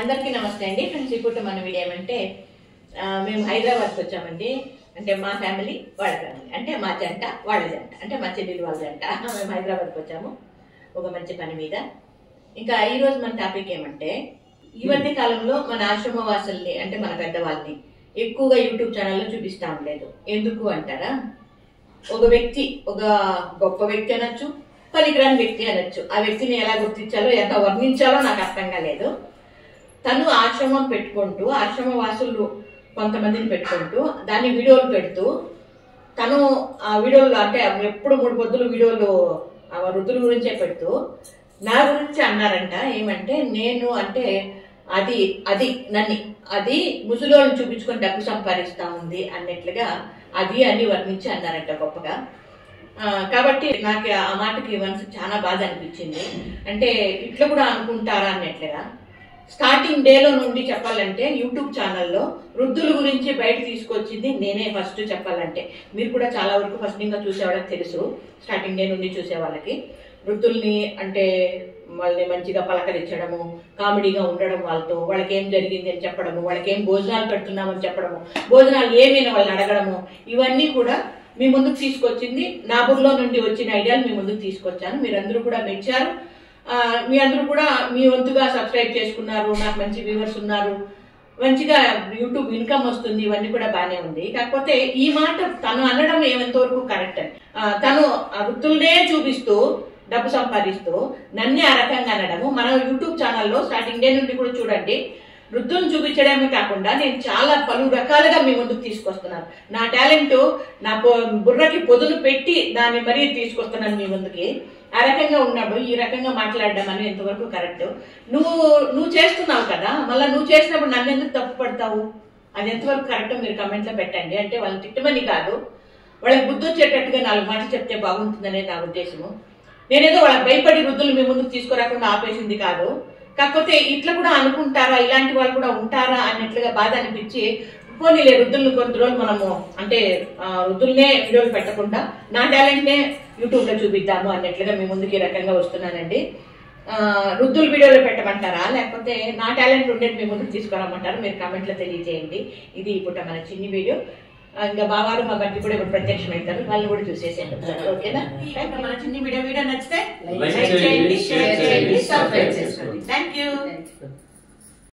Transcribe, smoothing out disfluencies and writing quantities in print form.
అందరికీ నమస్తే అండి. ఫ్రెండ్స్, ఇప్పుడు మన వీడియో ఏమంటే మేము హైదరాబాద్కి వచ్చామండి. అంటే మా ఫ్యామిలీ వాళ్ళ ఫ్యామిలీ, అంటే మా జంట వాళ్ళ జంట, అంటే మా చెల్లెలు వాళ్ళ జంట. మేము హైదరాబాద్కి వచ్చాము ఒక మంచి పని మీద. ఇంకా ఈరోజు మన టాపిక్ ఏమంటే, ఈ మధ్య కాలంలో మన ఆశ్రమ వాసుల్ని అంటే మన పెద్దవాళ్ళని ఎక్కువగా యూట్యూబ్ ఛానల్లో చూపిస్తా ఉండలేదు. ఎందుకు అంటారా? ఒక వ్యక్తి ఒక గొప్ప వ్యక్తి అనొచ్చు, పనికిరాని వ్యక్తి అనొచ్చు. ఆ వ్యక్తిని ఎలా గుర్తించాలో ఎలా వర్ణించాలో నాకు అర్థం కాలేదు. తను ఆశ్రమం పెట్టుకుంటూ, ఆశ్రమ వాసులు కొంతమందిని పెట్టుకుంటూ దాన్ని వీడియోలు పెడుతూ, తను ఆ వీడియోలు అంటే ఎప్పుడు 3 పొద్దులు వీడియోలు వృద్ధుల గురించే పెడుతూ నా గురించి అన్నారంట. ఏమంటే నేను అంటే అది ముసలోళ్ళని చూపించుకొని డబ్బు సంపాదిస్తా ఉంది అన్నట్లుగా అది అని వర్ణించి అన్నారంట గొప్పగా. కాబట్టి నాకు ఆ మాటకి మనసు చాలా బాధ అనిపించింది. అంటే ఇట్లా కూడా అనుకుంటారా అన్నట్లుగా. స్టార్టింగ్ డేలో నుండి చెప్పాలంటే యూట్యూబ్ ఛానల్లో వృద్ధుల గురించి బయట తీసుకొచ్చింది నేనే ఫస్ట్. చెప్పాలంటే మీరు కూడా చాలా వరకు ఫస్ట్ ఇంకా చూసేవాళ్ళకి తెలుసు, స్టార్టింగ్ డే నుండి చూసే వాళ్ళకి వృద్ధుల్ని అంటే వాళ్ళని మంచిగా పలకరించడము, కామెడీగా ఉండడం, వాళ్ళకి ఏం జరిగింది అని చెప్పడము, వాళ్ళకి ఏం భోజనాలు పెడుతున్నామని చెప్పడము, భోజనాలు ఏమైనా వాళ్ళని అడగడము, ఇవన్నీ కూడా మీ ముందుకు తీసుకొచ్చింది. నా బుర్రలో నుండి వచ్చిన ఐడియాలు మీ ముందుకు తీసుకొచ్చాను. మీరందరూ కూడా మెచ్చారు. మీ అందరూ కూడా మీ వంతుగా సబ్స్క్రైబ్ చేసుకున్నారు, నాకు మంచి వ్యూవర్స్ ఉన్నారు, మంచిగా యూట్యూబ్ ఇన్కమ్ వస్తుంది, ఇవన్నీ కూడా బాగానే ఉంది. కాకపోతే ఈ మాట తను అనడం ఏమంతవరకు కరెక్ట్ అని, తను వృత్తులనే చూపిస్తూ డబ్బు సంపాదిస్తూ నన్నే ఆ రకంగా అనడము. మన యూట్యూబ్ ఛానల్లో స్టార్టింగ్ డే నుండి కూడా చూడండి, వృద్ధులను చూపించడమే కాకుండా నేను చాలా పలు రకాలుగా మీ ముందుకు తీసుకొస్తున్నాను. నా టాలెంట్ నా బుర్రకి పొదును పెట్టి దాన్ని మరీ తీసుకొస్తున్నాను మీ ముందుకి. ఆ రకంగా ఉన్నాడు, ఈ రకంగా మాట్లాడడం అని ఎంతవరకు కరెక్ట్? నువ్వు చేస్తున్నావు కదా, మళ్ళీ నువ్వు చేసినప్పుడు నన్ను ఎందుకు తప్పు పడతావు? అది ఎంతవరకు కరెక్టో మీరు కమెంట్లో పెట్టండి. అంటే వాళ్ళని తిట్టమని కాదు, వాళ్ళకి బుద్ధి వచ్చేటట్టుగా 4 మాటలు చెప్తే బాగుంటుందనేది నా ఉద్దేశము. నేనేదో వాళ్ళకి భయపడి వృద్ధులు మీ ముందుకు తీసుకురాకుండా ఆపేసింది కాదు. కాకపోతే ఇట్లా కూడా అనుకుంటారా, ఇలాంటి వాళ్ళు కూడా ఉంటారా అన్నట్లుగా బాధ అనిపించి, పోనీలే వృద్ధులను కొన్ని రోజులు మనము అంటే వృద్ధులనే వీడియోలు పెట్టకుండా నా టాలెంట్నే యూట్యూబ్ లో చూపిద్దాము అన్నట్లుగా మీ ముందుకు ఈ రకంగా వస్తున్నానండి. వృద్ధుల వీడియోలో పెట్టమంటారా, లేకపోతే నా టాలెంట్ ఉండేది మీ ముందుకు తీసుకురామంటారా? మీరు కామెంట్ లో తెలియజేయండి. ఇది ఇప్పుడు మన చిన్ని వీడియో. ఇంకా బావారు మా బట్టి కూడా ఇప్పుడు ప్రత్యక్షమవుతారు, వాళ్ళు కూడా చూసేసేయండి. ఓకేనా? మన చిన్ని వీడియో నచ్చితే లైక్ చేయండి, షేర్ చేయండి, సబ్స్క్రైబ్ చేసుకోండి. Thank you.